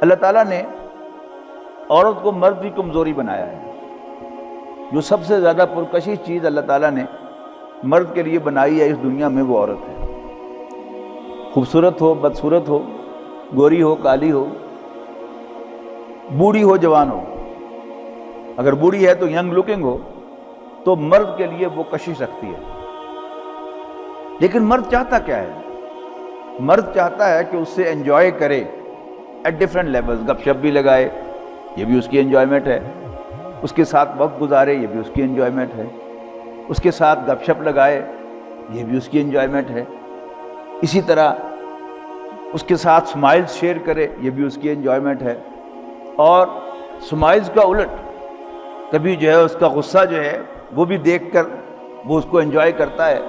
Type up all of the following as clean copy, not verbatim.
اللہ تعالیٰ نے عورت کو مرد کی کمزوری بنایا ہے. جو سب سے زیادہ پرکشش چیز اللہ تعالیٰ نے مرد کے لیے بنائی ہے اس دنیا میں وہ عورت ہے. خوبصورت ہو، بدصورت ہو، گوری ہو، کالی ہو، بوڑھی ہو، جوان ہو. اگر بوڑھی ہے تو ینگ لکنگ ہو تو مرد کے لیے وہ کشش رکھتی ہے. لیکن مرد چاہتا کیا ہے؟ مرد چاہتا ہے کہ اس سے انجوائے کرے ایٹ ڈفرینٹ لیولز. گپ شپ بھی لگائے، یہ بھی اس کی انجوائمنٹ ہے. اس کے ساتھ وقت گزارے، یہ بھی اس کی انجوائمنٹ ہے. اس کے ساتھ گپ شپ لگائے، یہ بھی اس کی انجوائمنٹ ہے. اسی طرح اس کے ساتھ سمائلز شیئر کرے، یہ بھی اس کی انجوائمنٹ ہے. اور سمائلز کا الٹ کبھی جو ہے اس کا غصہ جو ہے وہ بھی دیکھ کر وہ اس کو انجوائے کرتا ہے.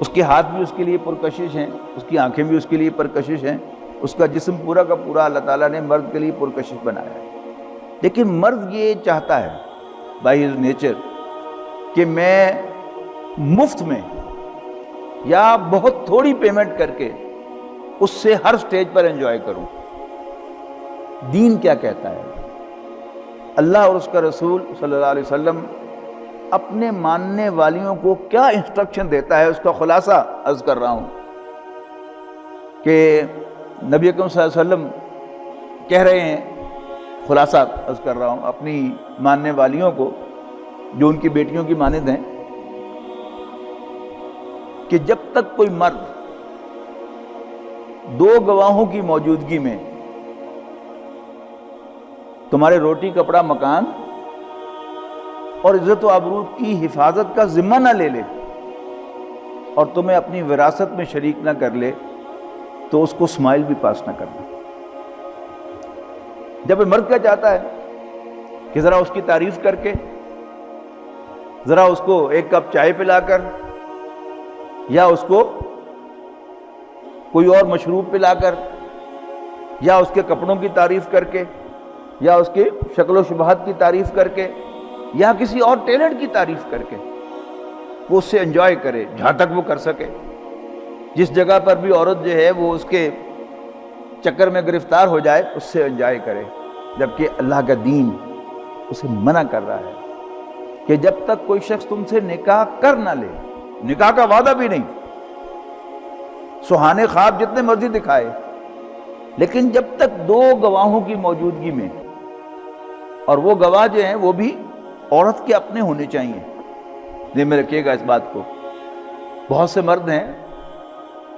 اس کے ہاتھ بھی اس کے لیے پرکشش ہیں، اس کی آنکھیں بھی اس کے لیے پرکشش ہیں. اس کا جسم پورا کا پورا اللہ تعالیٰ نے مرد کے لیے پرکشش بنایا ہے. لیکن مرد یہ چاہتا ہے بائی ہز نیچر کہ میں مفت میں یا بہت تھوڑی پیمنٹ کر کے اس سے ہر سٹیج پر انجوائے کروں. دین کیا کہتا ہے؟ اللہ اور اس کا رسول صلی اللہ علیہ وسلم اپنے ماننے والیوں کو کیا انسٹرکشن دیتا ہے، اس کا خلاصہ عرض کر رہا ہوں کہ نبی اکرم صلی اللہ علیہ وسلم کہہ رہے ہیں، خلاصہ عرض کر رہا ہوں اپنی ماننے والیوں کو جو ان کی بیٹیوں کی مانند ہیں، کہ جب تک کوئی مرد دو گواہوں کی موجودگی میں تمہارے روٹی کپڑا مکان اور عزت و آبرو کی حفاظت کا ذمہ نہ لے لے اور تمہیں اپنی وراثت میں شریک نہ کر لے تو اس کو اسمائل بھی پاس نہ کرنا. جب مرد کیا چاہتا ہے کہ ذرا اس کی تعریف کر کے، ذرا اس کو ایک کپ چائے پلا کر، یا اس کو کوئی اور مشروب پلا کر، یا اس کے کپڑوں کی تعریف کر کے، یا اس کے شکل و شباہت کی تعریف کر کے، یا کسی اور ٹیلنٹ کی تعریف کر کے وہ اس سے انجوائے کرے جہاں تک وہ کر سکے. جس جگہ پر بھی عورت جو ہے وہ اس کے چکر میں گرفتار ہو جائے اس سے انجوائے کرے. جبکہ اللہ کا دین اسے منع کر رہا ہے کہ جب تک کوئی شخص تم سے نکاح کر نہ لے، نکاح کا وعدہ بھی نہیں، سہانے خواب جتنے مرضی دکھائے، لیکن جب تک دو گواہوں کی موجودگی میں، اور وہ گواہ جو ہیں وہ بھی عورت کے اپنے ہونے چاہیے. ذہن میں رکھیے گا اس بات کو. بہت سے مرد ہیں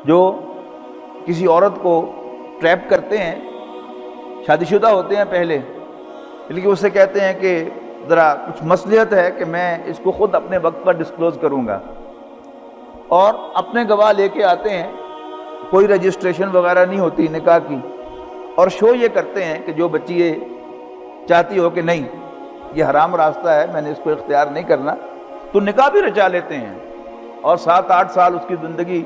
جو کسی عورت کو ٹریپ کرتے ہیں، شادی شدہ ہوتے ہیں پہلے، لیکن اس سے کہتے ہیں کہ ذرا کچھ مصلحت ہے کہ میں اس کو خود اپنے وقت پر ڈسکلوز کروں گا، اور اپنے گواہ لے کے آتے ہیں. کوئی رجسٹریشن وغیرہ نہیں ہوتی نکاح کی، اور شو یہ کرتے ہیں کہ جو بچی یہ چاہتی ہو کہ نہیں یہ حرام راستہ ہے، میں نے اس کو اختیار نہیں کرنا، تو نکاح بھی رچا لیتے ہیں، اور 7-8 سال اس کی زندگی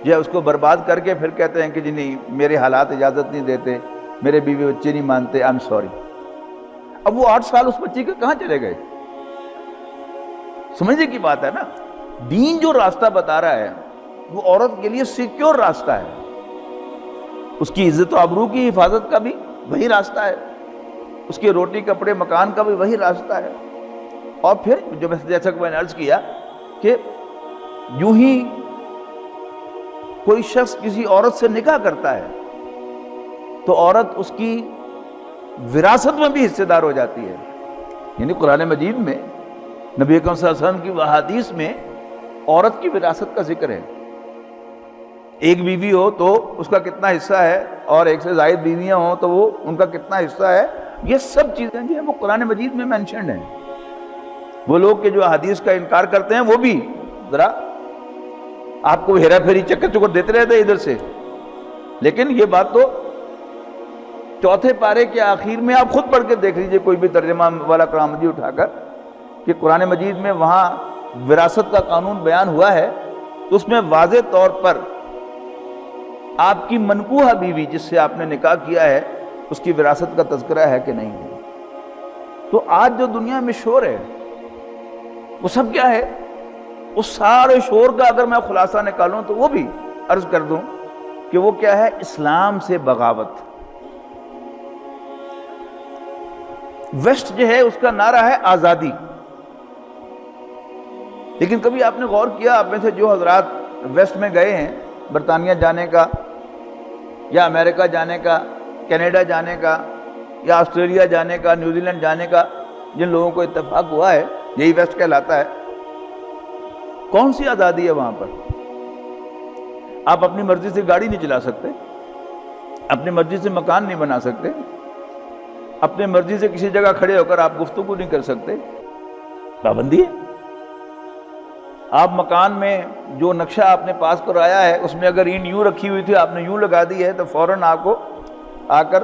جو ہے اس کو برباد کر کے پھر کہتے ہیں کہ جی نہیں میرے حالات اجازت نہیں دیتے، میرے بیوی بچے نہیں مانتے، آئی ایم سوری. اب وہ 8 سال اس بچی کے کہاں چلے گئے؟ سمجھنے کی بات ہے نا. دین جو راستہ بتا رہا ہے وہ عورت کے لیے سیکیور راستہ ہے. اس کی عزت و آبرو کی حفاظت کا بھی وہی راستہ ہے، اس کے روٹی کپڑے مکان کا بھی وہی راستہ ہے. اور پھر جو جیسا کہ میں نے عرض کیا کہ یوں ہی کوئی شخص کسی عورت سے نکاح کرتا ہے تو عورت اس کی وراثت میں بھی حصے دار ہو جاتی ہے. یعنی قرآن مجید میں نبی اکرم صلی اللہ علیہ وسلم کی احادیث میں عورت کی وراثت کا ذکر ہے. ایک بیوی ہو تو اس کا کتنا حصہ ہے، اور ایک سے زائد بیویاں ہوں تو وہ ان کا کتنا حصہ ہے. یہ سب چیزیں جو ہیں وہ قرآن مجید میں مینشنڈ ہیں. وہ لوگ کہ جو احادیث کا انکار کرتے ہیں وہ بھی ذرا آپ کو ہیرا پھیری چکر چکر دیتے رہتے ہیں ادھر سے. لیکن یہ بات تو چوتھے پارے کے آخر میں آپ خود پڑھ کے دیکھ لیجئے کوئی بھی ترجمہ والا قرآن مجید اٹھا کر کہ قرآن مجید میں وہاں وراثت کا قانون بیان ہوا ہے تو اس میں واضح طور پر آپ کی منکوحہ بیوی جس سے آپ نے نکاح کیا ہے اس کی وراثت کا تذکرہ ہے کہ نہیں ہے. تو آج جو دنیا میں شور ہے وہ سب کیا ہے؟ اس سارے شور کا اگر میں خلاصہ نکالوں تو وہ بھی عرض کر دوں کہ وہ کیا ہے؟ اسلام سے بغاوت. ویسٹ جو ہے اس کا نعرہ ہے آزادی. لیکن کبھی آپ نے غور کیا، آپ میں سے جو حضرات ویسٹ میں گئے ہیں، برطانیہ جانے کا یا امریکہ جانے کا، کینیڈا جانے کا یا آسٹریلیا جانے کا، نیوزی لینڈ جانے کا، جن لوگوں کو اتفاق ہوا ہے، یہی ویسٹ کہلاتا ہے. کون سی آزادی ہے وہاں پر؟ آپ اپنی مرضی سے گاڑی نہیں چلا سکتے، اپنی مرضی سے مکان نہیں بنا سکتے، اپنی مرضی سے کسی جگہ کھڑے ہو کر آپ گفتگو نہیں کر سکتے. پابندی ہے. آپ مکان میں جو نقشہ آپ نے پاس کرایا ہے اس میں اگر اینٹ یوں رکھی ہوئی تھی، آپ نے یوں لگا دی ہے، تو فوراً آپ کو آ کر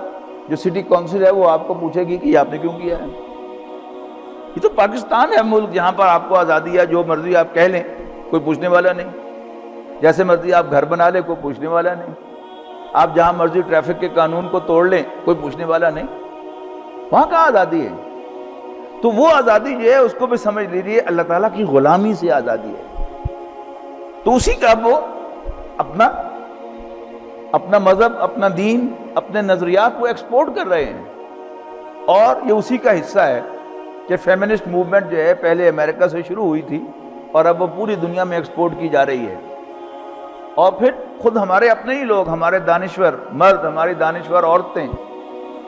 جو سٹی کونسل ہے وہ آپ کو پوچھے گی کہ یہ آپ نے کیوں کیا ہے. یہ تو پاکستان ہے، ملک جہاں پر آپ کو آزادی ہے، جو مرضی آپ کہہ لیں، کوئی پوچھنے والا نہیں. جیسے مرضی آپ گھر بنا لیں، کوئی پوچھنے والا نہیں. آپ جہاں مرضی ٹریفک کے قانون کو توڑ لیں، کوئی پوچھنے والا نہیں. وہاں کہاں آزادی ہے؟ تو وہ آزادی جو ہے اس کو بھی سمجھ لیجیے اللہ تعالیٰ کی غلامی سے آزادی ہے. تو اسی کا وہ اپنا مذہب، اپنا دین، اپنے نظریات کو ایکسپورٹ کر رہے ہیں. اور یہ اسی کا حصہ ہے کہ فیمنسٹ موومنٹ جو ہے پہلے امریکہ سے شروع ہوئی تھی اور اب وہ پوری دنیا میں ایکسپورٹ کی جا رہی ہے. اور پھر خود ہمارے اپنے ہی لوگ، ہمارے دانشور مرد، ہماری دانشور عورتیں،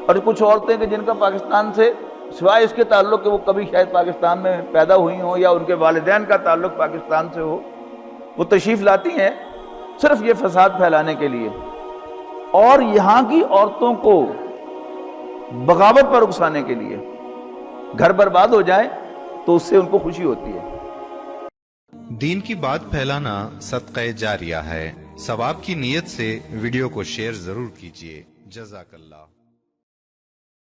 اور کچھ عورتیں کہ جن کا پاکستان سے سوائے اس کے تعلق کہ وہ کبھی شاید پاکستان میں پیدا ہوئی ہوں یا ان کے والدین کا تعلق پاکستان سے ہو، وہ تشریف لاتی ہیں صرف یہ فساد پھیلانے کے لیے اور یہاں کی عورتوں کو بغاوت پر اکسانے کے لیے. گھر برباد ہو جائیں تو اس سے ان کو خوشی ہوتی ہے. دین کی بات پھیلانا صدقہ جاریہ ہے. ثواب کی نیت سے ویڈیو کو شیئر ضرور کیجیے. جزاک اللہ.